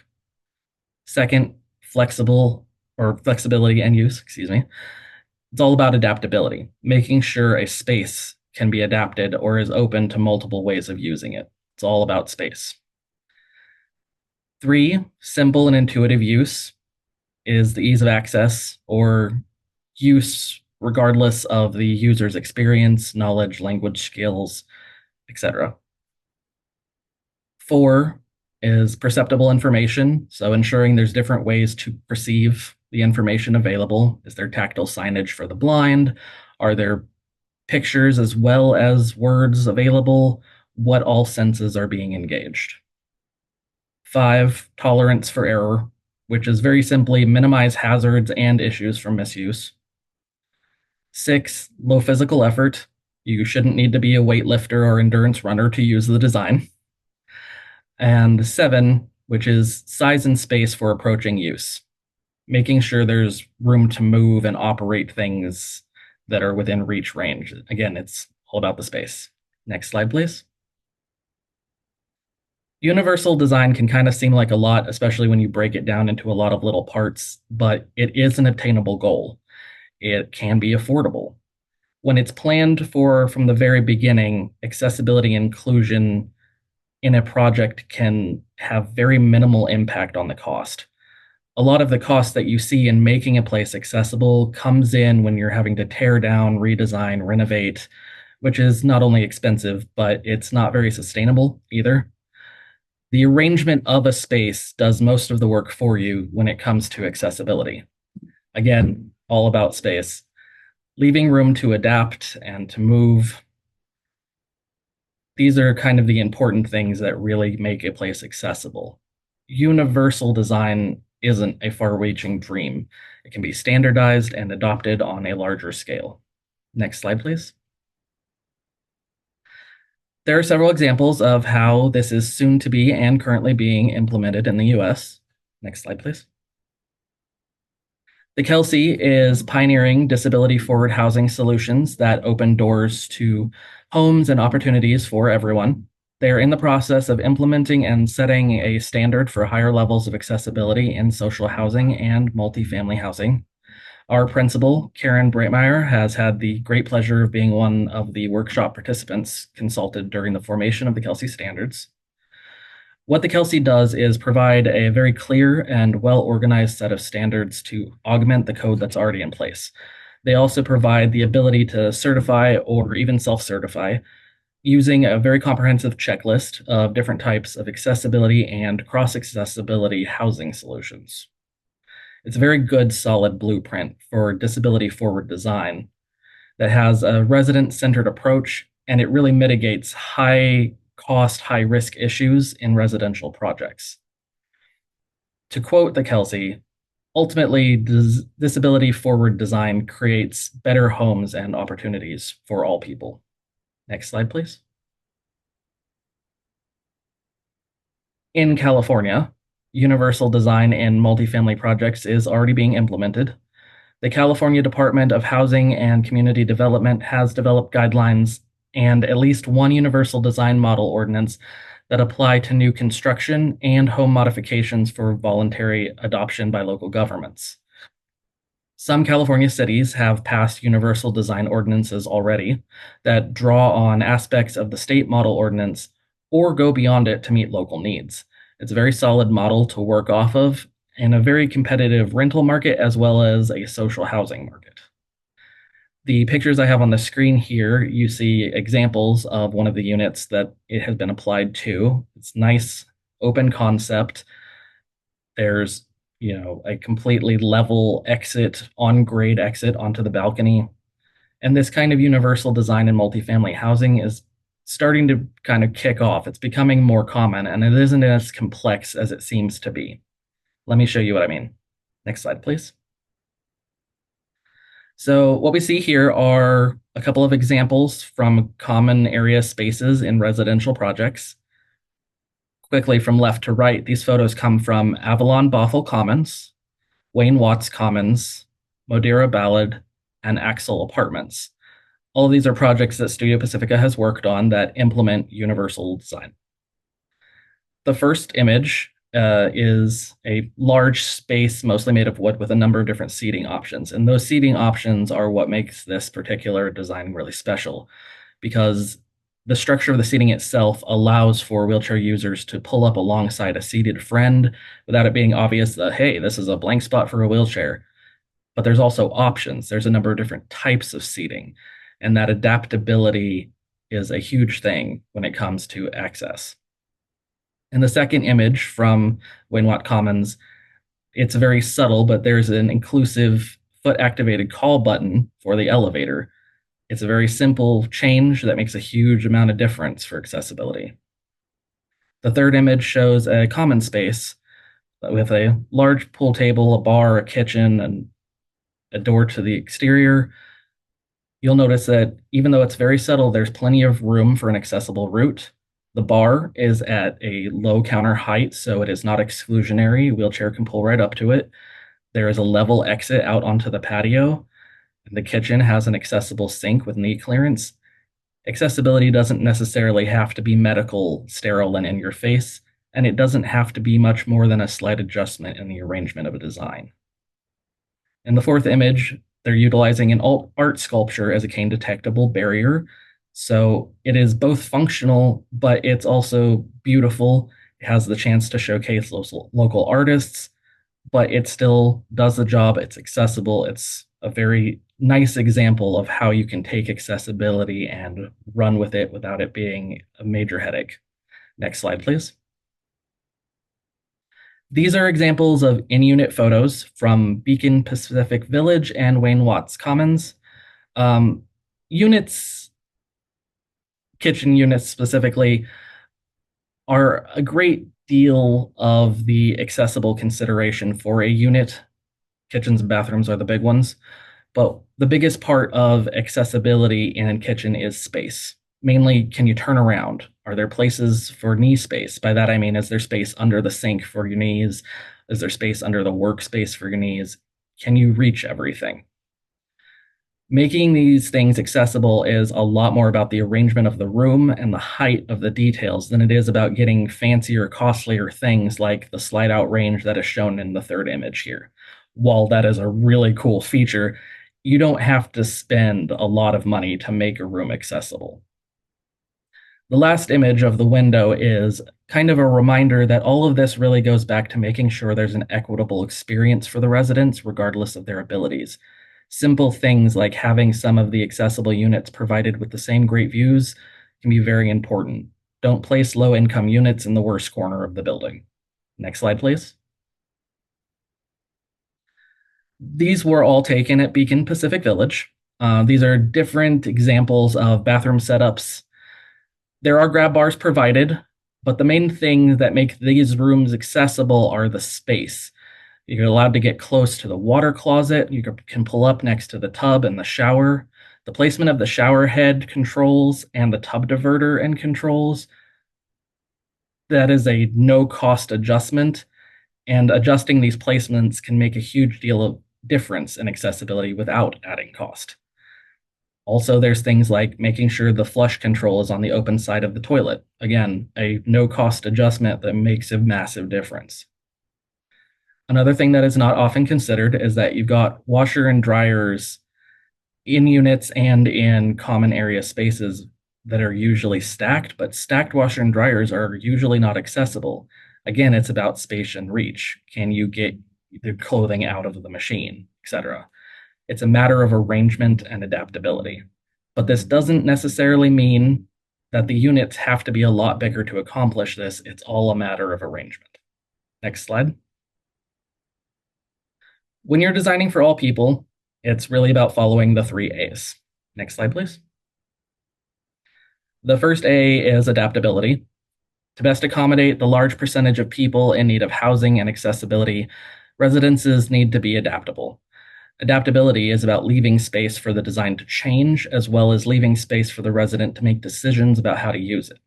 Second, flexibility and use, It's all about adaptability, making sure a space can be adapted or is open to multiple ways of using it. It's all about space. 3, simple and intuitive use is the ease of access or use regardless of the user's experience, knowledge, language skills, etc. 4 is perceptible information, so ensuring there's different ways to perceive the information available. Is there tactile signage for the blind? Are there pictures as well as words available? What all senses are being engaged? 5, tolerance for error, which is very simply minimize hazards and issues from misuse. 6, low physical effort. You shouldn't need to be a weightlifter or endurance runner to use the design. And 7, which is size and space for approaching use, making sure there's room to move and operate things that are within reach range. Again, it's all about the space. Next slide, please. Universal design can kind of seem like a lot, especially when you break it down into a lot of little parts, but it is an attainable goal. It can be affordable. When it's planned for from the very beginning, accessibility and inclusion in a project can have very minimal impact on the cost. A lot of the cost that you see in making a place accessible comes in when you're having to tear down, redesign, renovate, which is not only expensive, but it's not very sustainable either. The arrangement of a space does most of the work for you when it comes to accessibility. Again, all about space. Leaving room to adapt and to move. These are kind of the important things that really make a place accessible. Universal design isn't a far-reaching dream. It can be standardized and adopted on a larger scale. Next slide, please. There are several examples of how this is soon to be and currently being implemented in the US. Next slide, please. The Kelsey is pioneering disability-forward housing solutions that open doors to homes and opportunities for everyone. They are in the process of implementing and setting a standard for higher levels of accessibility in social housing and multifamily housing. Our principal, Karen Breitmeyer, has had the great pleasure of being one of the workshop participants consulted during the formation of the Kelsey standards. What the Kelsey does is provide a very clear and well-organized set of standards to augment the code that's already in place. They also provide the ability to certify or even self-certify using a very comprehensive checklist of different types of accessibility and cross-accessibility housing solutions. It's a very good, solid blueprint for disability-forward design that has a resident-centered approach, and it really mitigates high-cost, high-risk issues in residential projects. To quote the Kelsey, ultimately, disability-forward design creates better homes and opportunities for all people. Next slide, please. In California, universal design in multifamily projects is already being implemented. The California Department of Housing and Community Development has developed guidelines and at least one universal design model ordinance that apply to new construction and home modifications for voluntary adoption by local governments. Some California cities have passed universal design ordinances already that draw on aspects of the state model ordinance or go beyond it to meet local needs. It's a very solid model to work off of in a very competitive rental market as well as a social housing market. The pictures I have on the screen here, you see examples of one of the units that it has been applied to. It's nice, open concept. There's a completely level exit, on-grade exit onto the balcony. And this kind of universal design in multifamily housing is starting to kind of kick off. It's becoming more common, and it isn't as complex as it seems to be. Let me show you what I mean. Next slide, please. So what we see here are a couple of examples from common area spaces in residential projects. Quickly from left to right, these photos come from Avalon Bothell Commons, Wayne Watts Commons, Modera Ballad, and Axel Apartments. All of these are projects that Studio Pacifica has worked on that implement universal design. The first image is a large space, mostly made of wood, with a number of different seating options. And those seating options are what makes this particular design really special, because the structure of the seating itself allows for wheelchair users to pull up alongside a seated friend without it being obvious that, hey, this is a blank spot for a wheelchair. But there's also options. There's a number of different types of seating, and that adaptability is a huge thing when it comes to access. In the second image from Wayne Watt Commons, it's very subtle, but there's an inclusive foot-activated call button for the elevator. It's a very simple change that makes a huge amount of difference for accessibility. The third image shows a common space with a large pool table, a bar, a kitchen, and a door to the exterior. You'll notice that even though it's very subtle, there's plenty of room for an accessible route. The bar is at a low counter height, so it is not exclusionary. A wheelchair can pull right up to it. There is a level exit out onto the patio. The kitchen has an accessible sink with knee clearance. Accessibility doesn't necessarily have to be medical, sterile, and in your face, and it doesn't have to be much more than a slight adjustment in the arrangement of a design. In the fourth image, they're utilizing an art sculpture as a cane detectable barrier. So it is both functional, but it's also beautiful. It has the chance to showcase local artists, but it still does the job. It's accessible. It's a very nice example of how you can take accessibility and run with it without it being a major headache. Next slide, please. These are examples of in-unit photos from Beacon Pacific Village and Wayne Watts Commons. Kitchen units specifically, are a great deal of the accessible consideration for a unit. Kitchens and bathrooms are the big ones, but the biggest part of accessibility in a kitchen is space. Mainly, can you turn around? Are there places for knee space? By that I mean, is there space under the sink for your knees? Is there space under the workspace for your knees? Can you reach everything? Making these things accessible is a lot more about the arrangement of the room and the height of the details than it is about getting fancier, costlier things like the slide-out range that is shown in the third image here. While that is a really cool feature, you don't have to spend a lot of money to make a room accessible. The last image of the window is kind of a reminder that all of this really goes back to making sure there's an equitable experience for the residents, regardless of their abilities. Simple things like having some of the accessible units provided with the same great views can be very important. Don't place low-income units in the worst corner of the building. Next slide, please. These were all taken at Beacon Pacific Village. These are different examples of bathroom setups. There are grab bars provided, but the main thing that make these rooms accessible are the space. You're allowed to get close to the water closet. You can pull up next to the tub and the shower. The placement of the shower head controls and the tub diverter and controls, that is a no-cost adjustment, and adjusting these placements can make a huge deal of difference in accessibility without adding cost. Also, there's things like making sure the flush control is on the open side of the toilet. Again, a no-cost adjustment that makes a massive difference. Another thing that is not often considered is that you've got washer and dryers in units and in common area spaces that are usually stacked, but stacked washer and dryers are usually not accessible. Again, it's about space and reach. Can you get the clothing out of the machine, etc.? It's a matter of arrangement and adaptability. But this doesn't necessarily mean that the units have to be a lot bigger to accomplish this. It's all a matter of arrangement. Next slide. When you're designing for all people, it's really about following the 3 A's. Next slide, please. The first A is adaptability. To best accommodate the large percentage of people in need of housing and accessibility, residences need to be adaptable. Adaptability is about leaving space for the design to change, as well as leaving space for the resident to make decisions about how to use it.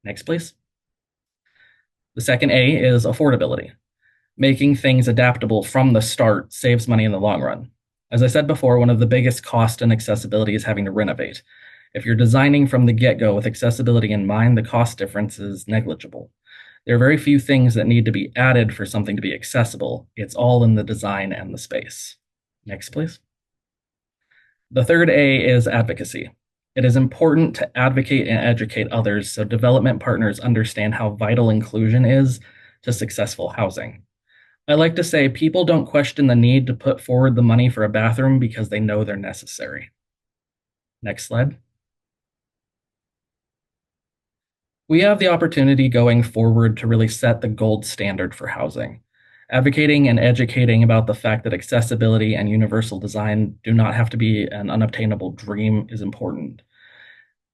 Next, please. The second A is affordability. Making things adaptable from the start saves money in the long run. As I said before, one of the biggest costs in accessibility is having to renovate. If you're designing from the get-go with accessibility in mind, the cost difference is negligible. There are very few things that need to be added for something to be accessible. It's all in the design and the space. Next, please. The third A is advocacy. It is important to advocate and educate others so development partners understand how vital inclusion is to successful housing. I like to say people don't question the need to put forward the money for a bathroom because they know they're necessary. Next slide. We have the opportunity going forward to really set the gold standard for housing. Advocating and educating about the fact that accessibility and universal design do not have to be an unobtainable dream is important.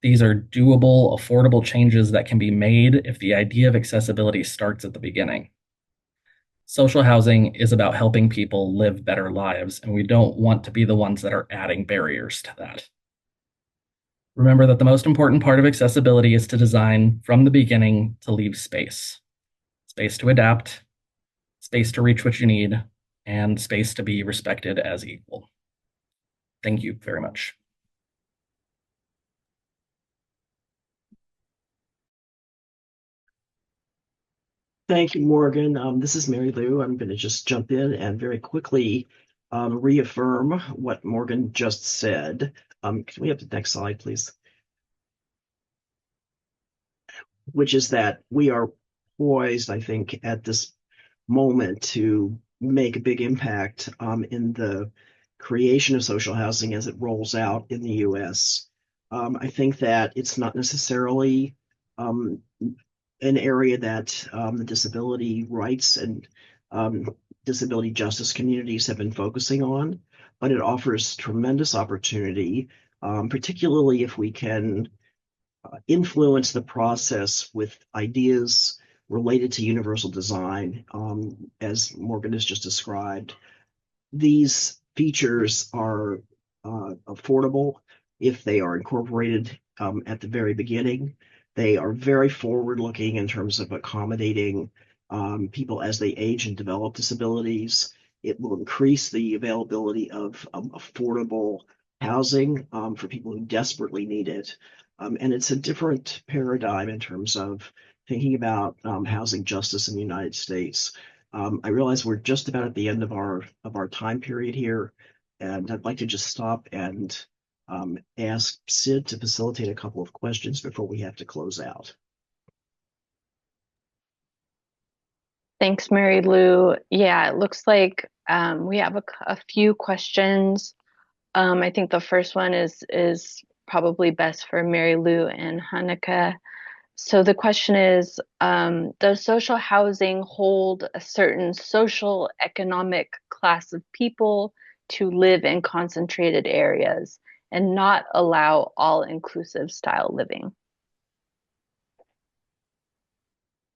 These are doable, affordable changes that can be made if the idea of accessibility starts at the beginning. Social housing is about helping people live better lives, and we don't want to be the ones that are adding barriers to that. Remember that the most important part of accessibility is to design from the beginning to leave space. Space to adapt, space to reach what you need, and space to be respected as equal. Thank you very much. Thank you, Morgan. This is Mary Lou. I'm going to just jump in and very quickly reaffirm what Morgan just said. Can we have the next slide, please? Which is that we are poised, I think, at this moment to make a big impact in the creation of social housing as it rolls out in the US. I think that it's not necessarily an area that the disability rights and disability justice communities have been focusing on, but it offers tremendous opportunity, particularly if we can influence the process with ideas related to universal design, as Morgan has just described. These features are affordable if they are incorporated at the very beginning. They are very forward-looking in terms of accommodating people as they age and develop disabilities. It will increase the availability of affordable housing for people who desperately need it. And it's a different paradigm in terms of thinking about housing justice in the United States. I realize we're just about at the end of our time period here, and I'd like to just stop and ask Sid to facilitate a couple of questions before we have to close out. Thanks, Mary Lou. Yeah, it looks like we have a few questions. I think the first one is probably best for Mary Lou and Hanneke. So the question is, does social housing hold a certain social economic class of people to live in concentrated areas and not allow all-inclusive style living?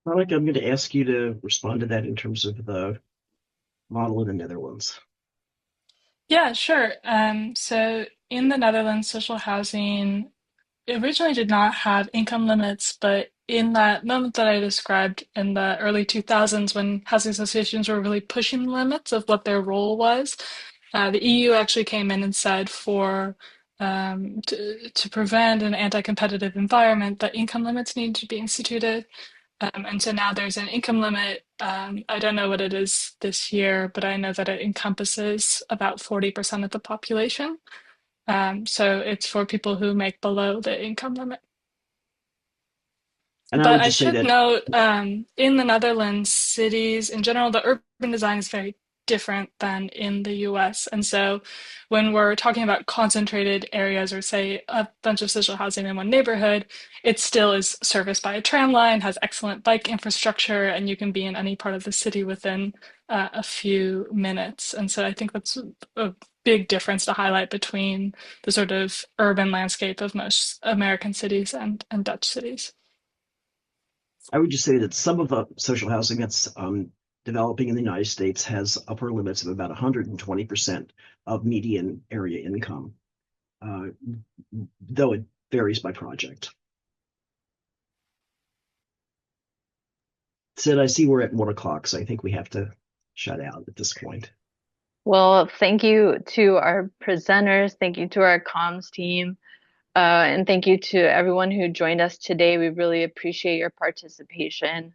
Hanneke, I'm going to ask you to respond to that in terms of the model in the Netherlands. Yeah, sure. So in the Netherlands, social housing originally did not have income limits, but in that moment that I described in the early 2000s when housing associations were really pushing the limits of what their role was, The EU actually came in and said to prevent an anti-competitive environment, that income limits need to be instituted. And so now there's an income limit. I don't know what it is this year, but I know that it encompasses about 40% of the population. So it's for people who make below the income limit. And I But would I just say should that, note, in the Netherlands, cities in general, the urban design is very different than in the US. And so when we're talking about concentrated areas or say a bunch of social housing in one neighborhood, it still is serviced by a tram line, has excellent bike infrastructure, and you can be in any part of the city within a few minutes. And so I think that's a big difference to highlight between the sort of urban landscape of most American cities and Dutch cities. I would just say that some of the social housing that's developing in the United States has upper limits of about 120% of median area income, uh, though it varies by project. Sid, I see we're at 1 o'clock, so I think we have to shut out at this point. Well, thank you to our presenters. Thank you to our comms team. And thank you to everyone who joined us today. We really appreciate your participation.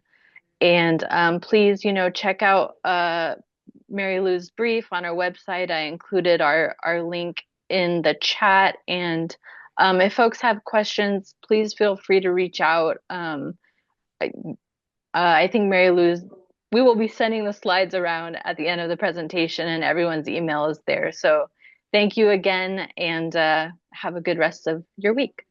And please, check out Mary Lou's brief on our website. I included our link in the chat. And if folks have questions, please feel free to reach out. I think we will be sending the slides around at the end of the presentation, and everyone's email is there. So thank you again, and have a good rest of your week.